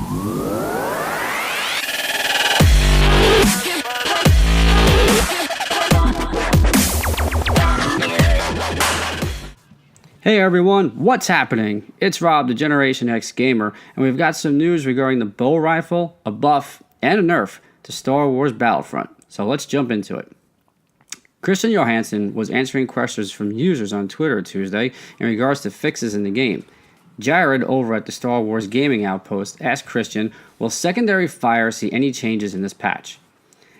Hey everyone, what's happening? It's Rob, the Generation X Gamer, and we've got some news regarding the bow rifle, a buff, and a nerf to Star Wars Battlefront. So let's jump into it. Christian Johansson was answering questions from users on Twitter Tuesday in regards to fixes in the game. Jared over at the Star Wars Gaming Outpost asked Christian, will secondary fire see any changes in this patch?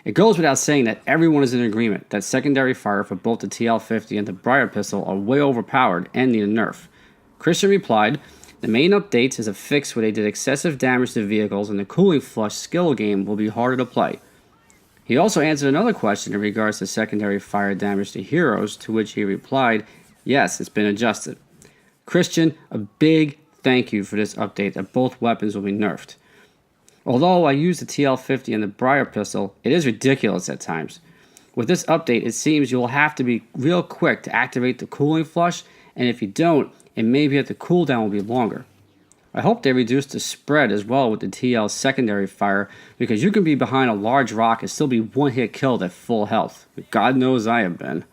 It goes without saying that everyone is in agreement that secondary fire for both the TL50 and the Briar Pistol are way overpowered and need a nerf. Christian replied, the main updates is a fix where they did excessive damage to vehicles and the cooling flush skill game will be harder to play. He also answered another question in regards to secondary fire damage to heroes, to which he replied, yes, it's been adjusted. Christian, a big thank you for this update that both weapons will be nerfed. Although I use the TL50 and the Briar Pistol, it is ridiculous at times. With this update, it seems you'll have to be real quick to activate the cooling flush, and if you don't, it may be that the cooldown will be longer. I hope they reduce the spread as well with the TL secondary fire, because you can be behind a large rock and still be one-hit killed at full health. But God knows I have been.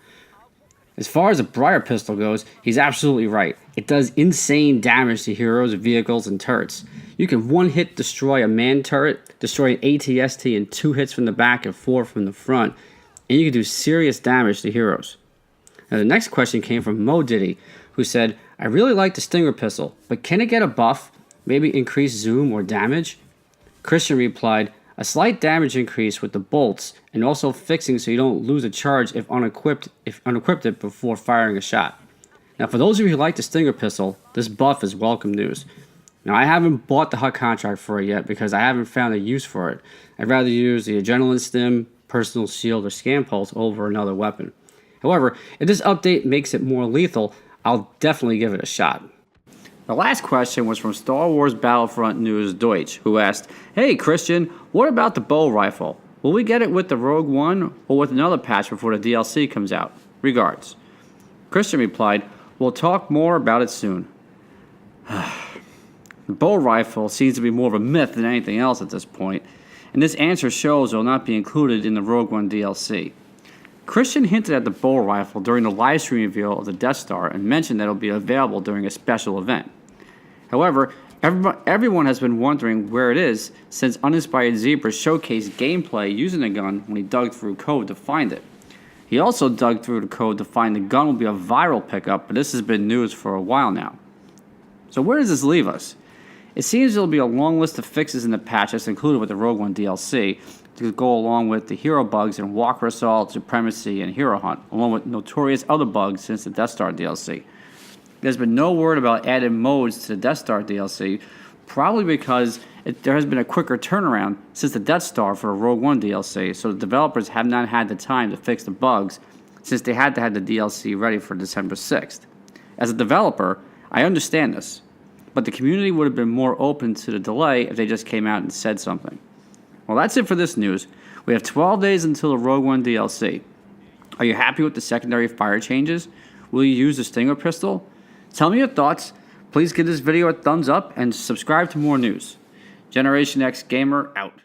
As far as the Briar Pistol goes, he's absolutely right. It does insane damage to heroes, vehicles, and turrets. You can one-hit destroy a manned turret, destroy an ATST in 2 hits from the back and 4 from the front, and you can do serious damage to heroes. Now the next question came from Mo Diddy, who said, I really like the Stinger Pistol, but can it get a buff? Maybe increase zoom or damage? Christian replied, a slight damage increase with the bolts, and also fixing so you don't lose a charge if unequipped it before firing a shot. Now for those of you who like the Stinger Pistol, this buff is welcome news. Now I haven't bought the HUD contract for it yet because I haven't found a use for it. I'd rather use the Adrenaline Stim, Personal Shield, or Scan Pulse over another weapon. However, if this update makes it more lethal, I'll definitely give it a shot. The last question was from Star Wars Battlefront News Deutsch, who asked, hey Christian, what about the bow rifle? Will we get it with the Rogue One or with another patch before the DLC comes out? Regards. Christian replied, we'll talk more about it soon. The bow rifle seems to be more of a myth than anything else at this point, and this answer shows it will not be included in the Rogue One DLC. Christian hinted at the bow rifle during the livestream reveal of the Death Star and mentioned that it will be available during a special event. However, everyone has been wondering where it is since Uninspired Zebra showcased gameplay using the gun when he dug through code to find it. He also dug through the code to find the gun will be a viral pickup, but this has been news for a while now. So where does this leave us? It seems there will be a long list of fixes in the patch that's included with the Rogue One DLC to go along with the hero bugs in Walker Assault, Supremacy, and Hero Hunt, along with notorious other bugs since the Death Star DLC. There's been no word about adding modes to the Death Star DLC, probably because there has been a quicker turnaround since the Death Star for the Rogue One DLC, so the developers have not had the time to fix the bugs since they had to have the DLC ready for December 6th. As a developer, I understand this, but the community would have been more open to the delay if they just came out and said something. Well, that's it for this news. We have 12 days until the Rogue One DLC. Are you happy with the secondary fire changes? Will you use the Stinger Pistol? Tell me your thoughts. Please give this video a thumbs up and subscribe to more news. Generation X Gamer out.